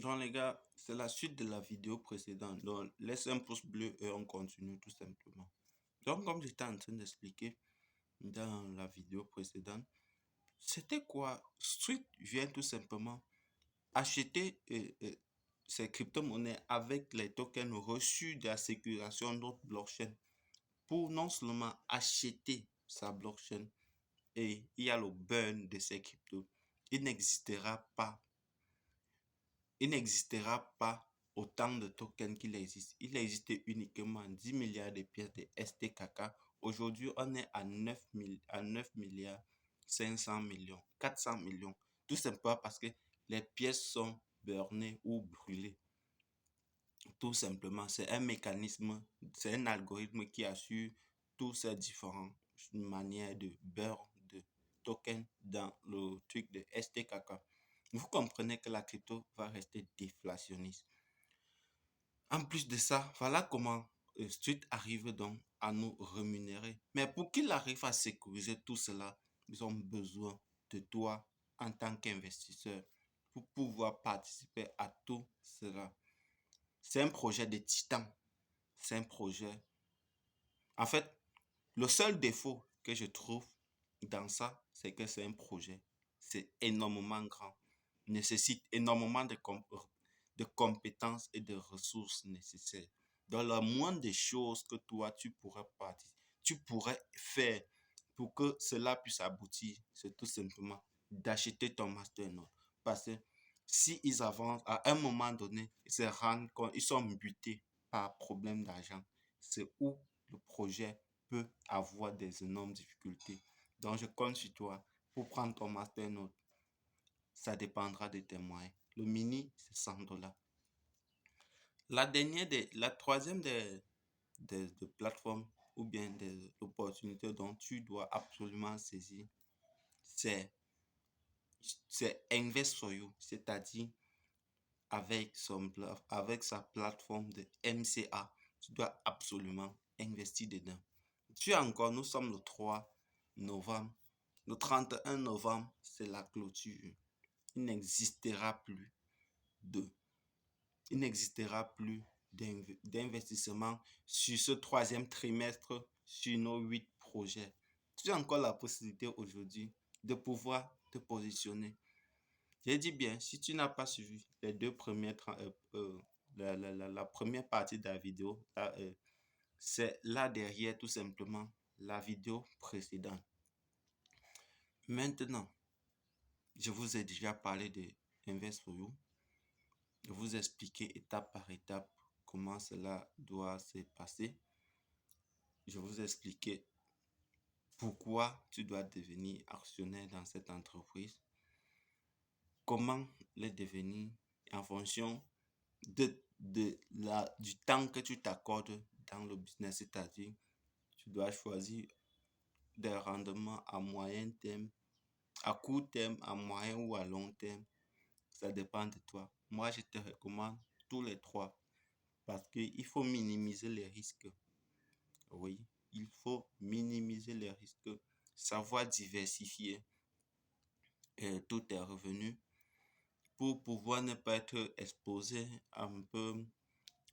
Donc les gars, c'est la suite de la vidéo précédente. Donc laisse un pouce bleu et on continue tout simplement. Donc comme j'étais en train d'expliquer dans la vidéo précédente, c'était quoi? Street vient tout simplement acheter ces crypto-monnaies avec les tokens reçus de la sécurisation de notre blockchain pour non seulement acheter sa blockchain et il y a le burn de ces cryptos. Il n'existera pas il n'existera pas autant de tokens qu'il existe. Il existe uniquement 10 milliards de pièces de STKK. Aujourd'hui, on est à 9 milliards 500 millions, 400 millions. Tout simplement parce que les pièces sont burnées ou brûlées. Tout simplement, c'est un mécanisme, c'est un algorithme qui assure toutes ces différentes manières de burn de tokens dans le truc de STKK. Vous comprenez que la crypto va rester déflationniste. En plus de ça, voilà comment Street arrive donc à nous rémunérer. Mais pour qu'il arrive à sécuriser tout cela, ils ont besoin de toi en tant qu'investisseur pour pouvoir participer à tout cela. C'est un projet de titan. C'est un projet. En fait, le seul défaut que je trouve dans ça, c'est que c'est un projet. C'est énormément grand. Nécessite énormément de compétences et de ressources nécessaires. Dans la moindre des choses que toi, tu pourrais faire pour que cela puisse aboutir, c'est tout simplement d'acheter ton masternode. Parce que si ils avancent, à un moment donné, ils se rendent compte, ils sont butés par problème d'argent. C'est où le projet peut avoir des énormes difficultés. Donc, je compte sur toi pour prendre ton masternode. Ça dépendra de tes moyens. Le mini, c'est 100 dollars. La troisième des plateformes ou bien des opportunités dont tu dois absolument saisir, c'est Invest for You, c'est-à-dire avec sa plateforme de MCA, tu dois absolument investir dedans. Tu as encore, nous sommes le 3 novembre. Le 31 novembre, c'est la clôture. Il n'existera plus de, il n'existera plus d'investissement sur ce troisième trimestre sur nos 8 projets. Tu as encore la possibilité aujourd'hui de pouvoir te positionner. J'ai dit bien, si tu n'as pas suivi les deux premières, la première partie de la vidéo, c'est là derrière tout simplement la vidéo précédente. Maintenant, je vous ai déjà parlé de Invest for You. Je vous ai expliqué étape par étape comment cela doit se passer. Je vous ai expliqué pourquoi tu dois devenir actionnaire dans cette entreprise. Comment le devenir en fonction du temps que tu t'accordes dans le business. C'est-à-dire, tu dois choisir des rendements à moyen terme, à court terme, à moyen ou à long terme. Ça dépend de toi. Moi, je te recommande tous les trois parce qu'il faut minimiser les risques. Oui, il faut minimiser les risques, savoir diversifier tous tes revenus pour pouvoir ne pas être exposé un peu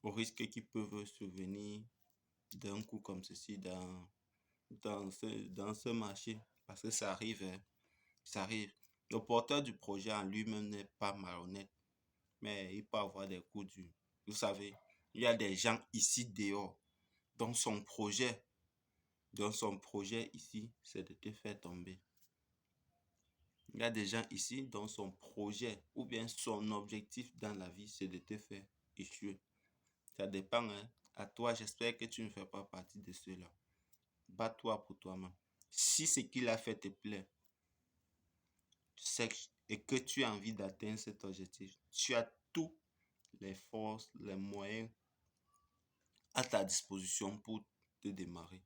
aux risques qui peuvent survenir d'un coup comme ceci dans ce marché. Parce que ça arrive, hein, ça arrive. Le porteur du projet en lui-même n'est pas malhonnête, mais il peut avoir des coups durs. Vous savez, il y a des gens ici dehors dont son projet ici, c'est de te faire tomber. Il y a des gens ici dont son projet ou bien son objectif dans la vie, c'est de te faire échouer. Ça dépend, hein. À toi, j'espère que tu ne fais pas partie de ceux-là. Bats-toi pour toi-même. Si ce qu'il a fait te plaît, et que tu as envie d'atteindre cet objectif, tu as toutes les forces, les moyens à ta disposition pour te démarrer.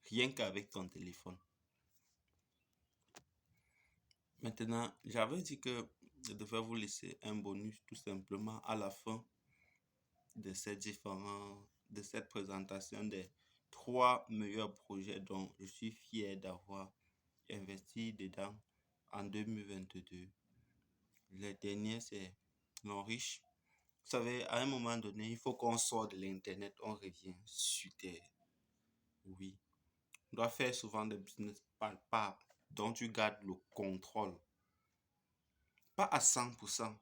Rien qu'avec ton téléphone. Maintenant, j'avais dit que je devais vous laisser un bonus tout simplement à la fin de cette présentation des 3 meilleurs projets dont je suis fier d'avoir investi dedans en 2022. Le dernier, c'est L'Enriche. Vous savez, à un moment donné, il faut qu'on sorte de l'Internet, on revient sur Terre. Oui. On doit faire souvent des business palpables dont tu gardes le contrôle. Pas à 100%,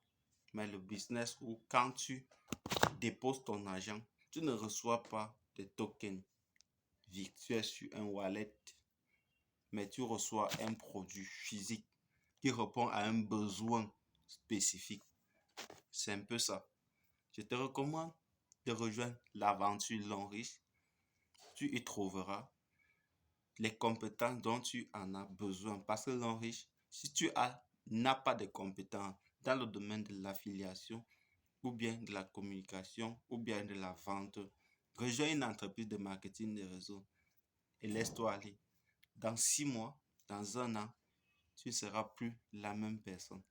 mais le business où quand tu déposes ton argent, tu ne reçois pas des tokens virtuels sur un wallet, mais tu reçois un produit physique qui répond à un besoin spécifique. C'est un peu ça. Je te recommande de rejoindre l'aventure Lonriche. Tu y trouveras les compétences dont tu en as besoin. Parce que Lonriche, si tu n'as pas de compétences dans le domaine de l'affiliation, ou bien de la communication, ou bien de la vente, rejoins une entreprise de marketing de réseau et laisse-toi aller. Dans 6 mois, dans un an, tu ne seras plus la même personne.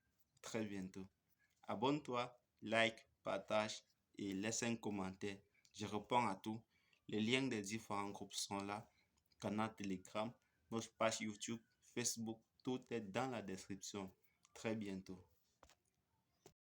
Très bientôt. Abonne-toi, like, partage et laisse un commentaire. Je réponds à tout. Les liens des différents groupes sont là. Canal Telegram, notre page YouTube, Facebook, tout est dans la description. Très bientôt.